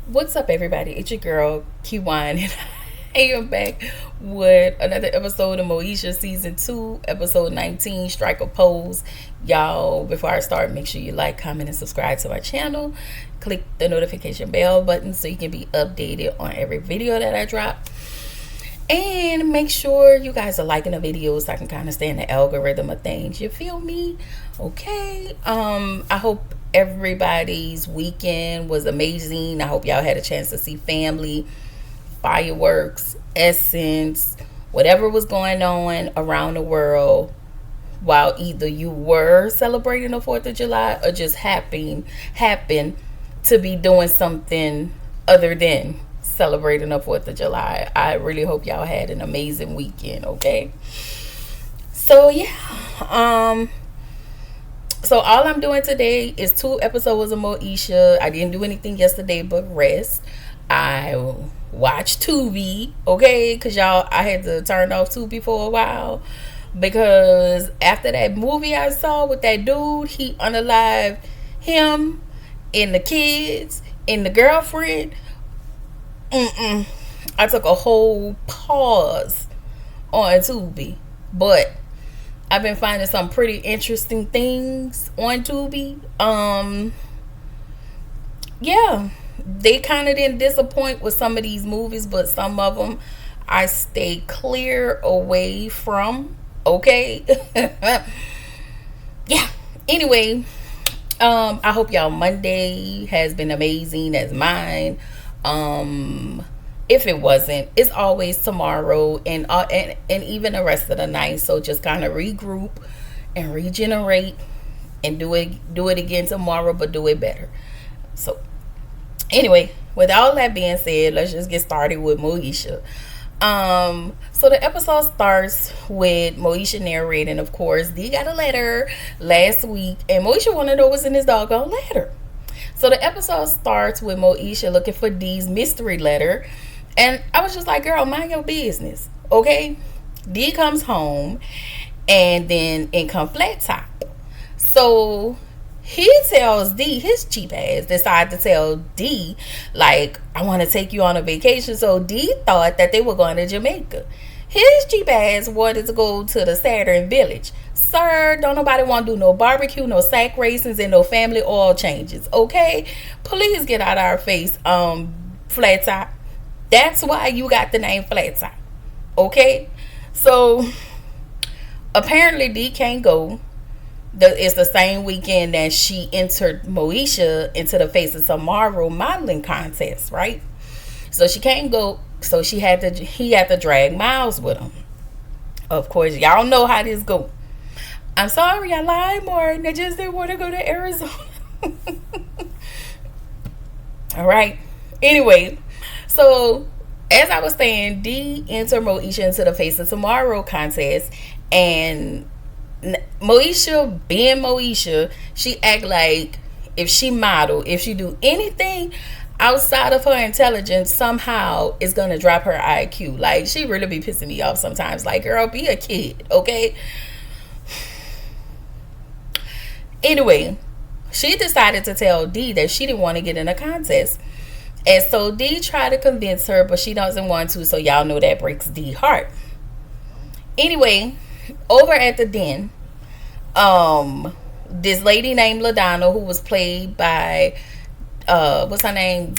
What's up, everybody? It's your girl, Q1, and I am back with another episode of Moesha Season 2, Episode 19, Strike a Pose. Y'all, before I start, make sure you like, comment, and subscribe to my channel. Click the notification bell button so you can be updated on every video that I drop. And make sure you guys are liking the videos so I can kind of stay in the algorithm of things. You feel me? Okay. I hope everybody's weekend was amazing. I hope y'all had a chance to see family, fireworks, essence, whatever was going on around the world while either you were celebrating the 4th of July or just happened to be doing something other than celebrating the 4th of July. I really hope y'all had an amazing weekend, okay? So yeah. So all I'm doing today is 2 episodes of Moesha. I didn't do anything yesterday but rest. I watched Tubi, okay? Because y'all, I had to turn off Tubi for a while. Because after that movie I saw with that dude, he unalived him and the kids and the girlfriend. I took a whole pause on Tubi. But I've been finding some pretty interesting things on Tubi. Yeah, they kind of didn't disappoint with some of these movies, but some of them I stay clear away from. Okay. Yeah. Anyway, I hope y'all Monday has been amazing as mine. If it wasn't, it's always tomorrow and even the rest of the night. So just kind of regroup and regenerate and do it again tomorrow, but do it better. So anyway, with all that being said, let's just get started with Moesha. So the episode starts with Moesha narrating. Of course, D got a letter last week, and Moesha wanted to know what's in this doggone letter. So the episode starts with Moesha looking for D's mystery letter. And I was just like, girl, mind your business. Okay? D comes home and then in come Flat Top. So he tells D, his cheap ass decided to tell D, like, I want to take you on a vacation. So D thought that they were going to Jamaica. His cheap ass wanted to go to the Saturn Village. Sir, don't nobody want to do no barbecue, no sack racings, and no family oil changes. Okay? Please get out of our face, Flat Top. That's why you got the name Flat Top. Okay? So apparently D can't go. It's the same weekend that she entered Moesha into the Face of Tomorrow modeling contest, right? So she can't go. So he had to drag Miles with him. Of course, y'all know how this go. I'm sorry, I lied, Martin. I just didn't want to go to Arizona. All right. Anyway, so as I was saying, D entered Moesha into the Face of Tomorrow contest, and Moesha, being Moesha, she act like if she model, if she do anything outside of her intelligence, somehow it's gonna drop her IQ. Like, she really be pissing me off sometimes. Like, girl, be a kid, okay? Anyway, she decided to tell D that she didn't want to get in a contest. And so D tried to convince her, but she doesn't want to, so y'all know that breaks D's heart. Anyway, over at the den, this lady named LaDonna, who was played by what's her name?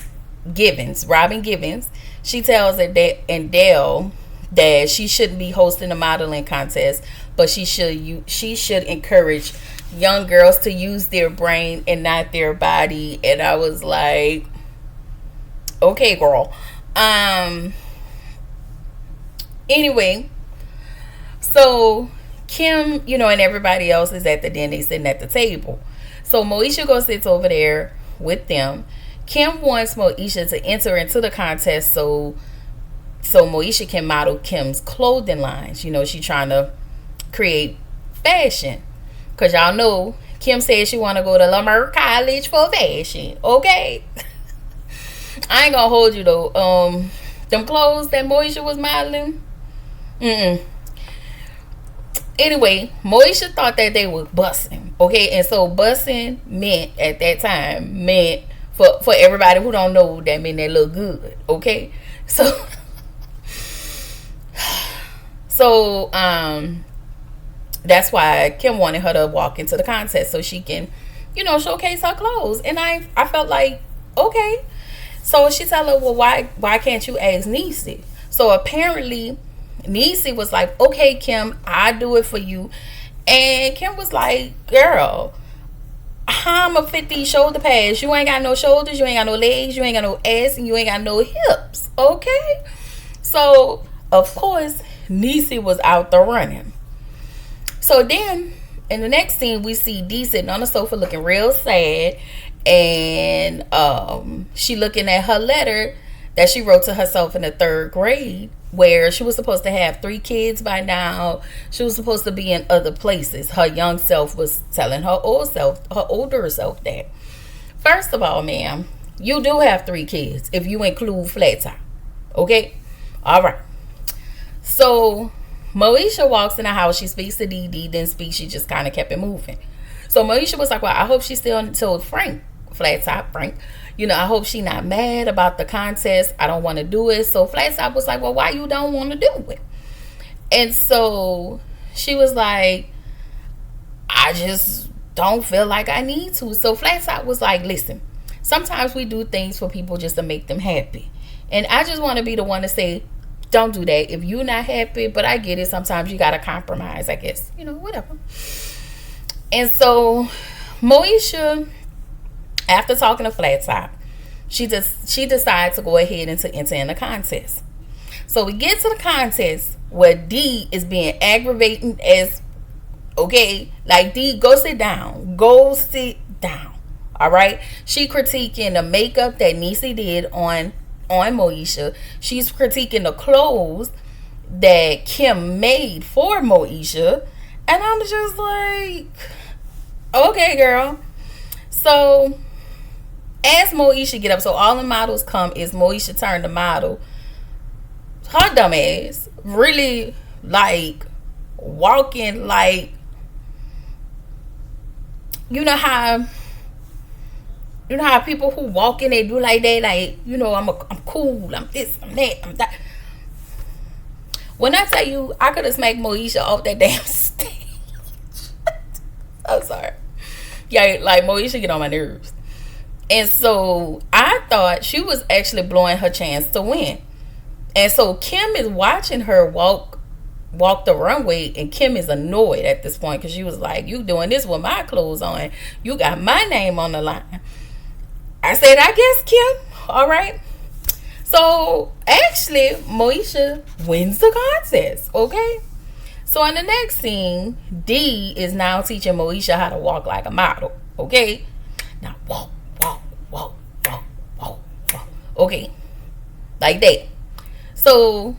Robin Givens. She tells Dale that she shouldn't be hosting a modeling contest, but she should encourage young girls to use their brain and not their body. And I was like, okay, girl. Anyway, so Kim, and everybody else is at the den. They sitting at the table. So Moesha goes sits over there with them. Kim wants Moesha to enter into the contest so Moesha can model Kim's clothing lines. She trying to create fashion. Because y'all know Kim said she want to go to Lamar College for fashion. Okay? I ain't gonna hold you though. Them clothes that Moesha was modeling. Anyway, Moesha thought that they were bussing. Okay, and so bussing meant at that time For everybody who don't know, that mean they look good. Okay, so so that's why Kim wanted her to walk into the contest so she can, showcase her clothes. And I felt like, okay. So she tell her, well, why can't you ask Niecy? So apparently Niecy was like, okay, Kim, I do it for you. And Kim was like, girl, how I'ma fit these shoulder pads? You ain't got no shoulders, you ain't got no legs, you ain't got no ass, and you ain't got no hips. Okay? So of course Niecy was out there running. So then in the next scene we see Dee sitting on the sofa looking real sad, and she looking at her letter that she wrote to herself in the 3rd grade, where she was supposed to have 3 kids by now. She was supposed to be in other places. Her young self was telling her older self that. First of all, ma'am, you do have 3 kids if you include flat top. Okay? All right. So Moesha walks in the house. She speaks to Dee. Dee didn't speak. She just kind of kept it moving. So Moesha was like, well, I hope she still told Frank, flat top Frank, I hope she not mad about the contest. I don't want to do it. So Flat Top was like, well, why you don't want to do it? And so she was like, I just don't feel like I need to. So Flat Top was like, listen, sometimes we do things for people just to make them happy. And I just want to be the one to say, don't do that if you're not happy. But I get it. Sometimes you got to compromise, I guess. Whatever. And so Moesha, after talking to Flat Top, she decides to go ahead and to enter in the contest. So we get to the contest where Dee is being aggravating as, okay, like, Dee, go sit down. Go sit down. All right? She critiquing the makeup that Niecy did on Moesha. She's critiquing the clothes that Kim made for Moesha. And I'm just like, okay, girl. So as Moesha get up, so all the models come, is Moesha turn the model. Her dumb ass really like walking like, you know how people who walk in, they do like that, like, I'm cool, I'm this, I'm that, I'm that. When I tell you, I could have smacked Moesha off that damn stage. I'm sorry. Yeah, like, Moesha get on my nerves. And so I thought she was actually blowing her chance to win. And so Kim is watching her walk the runway, and Kim is annoyed at this point because she was like, you doing this with my clothes on. You got my name on the line. I said, I guess, Kim. All right. So actually, Moesha wins the contest. Okay. So in the next scene, Dee is now teaching Moesha how to walk like a model. Okay. Now walk. Okay, like that. So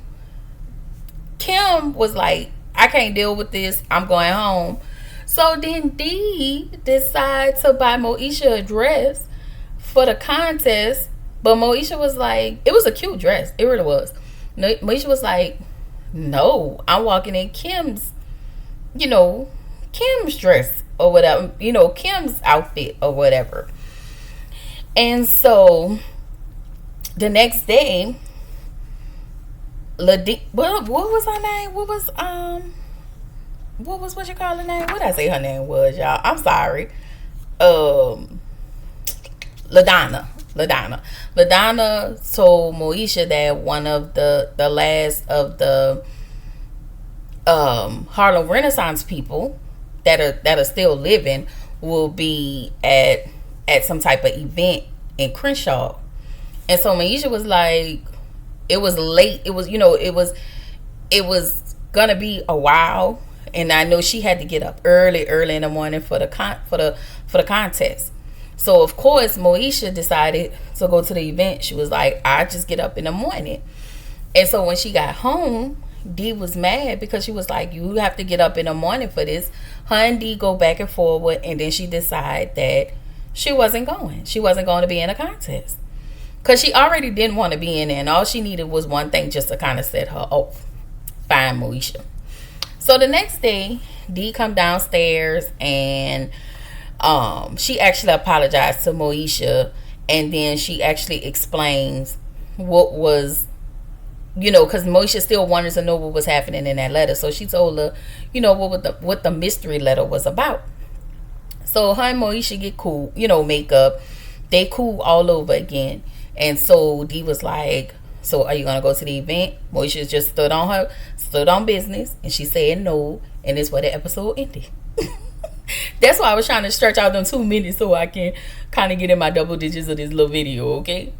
Kim was like, I can't deal with this, I'm going home. So then Dee decided to buy Moesha a dress for the contest. But Moesha was like, it was a cute dress, it really was. Moesha was like, no, I'm walking in Kim's dress or whatever, Kim's outfit or whatever. And so the next day, what was her name? What you call her name? What did I say her name was, y'all? I'm sorry. LaDonna told Moesha that one of the last of the Harlem Renaissance people that are still living will be at some type of event in Crenshaw. And so Moesha was like, it was late. It was gonna be a while, and I know she had to get up early in the morning for the contest. So of course Moesha decided to go to the event. She was like, I just get up in the morning. And so when she got home, Dee was mad because she was like, you have to get up in the morning for this. Her and Dee go back and forward, and then she decided that she wasn't going to be in a contest. Because she already didn't want to be in there, and all she needed was one thing just to kind of set her off. Fine, Moesha. So the next day, Dee come downstairs, and she actually apologized to Moesha And then she actually explains what was, because Moesha still wanted to know what was happening in that letter. So she told her, what the mystery letter was about. So her and Moesha get cool, make up. They cool all over again. And so Dee was like, so are you gonna go to the event? Moesha just stood on business, and she said no, and that's where the episode ended. That's why I was trying to stretch out them 2 minutes so I can kind of get in my double digits of this little video, okay?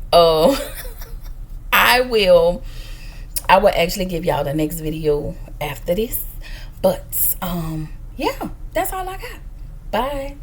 I will actually give y'all the next video after this. But yeah, that's all I got. Bye.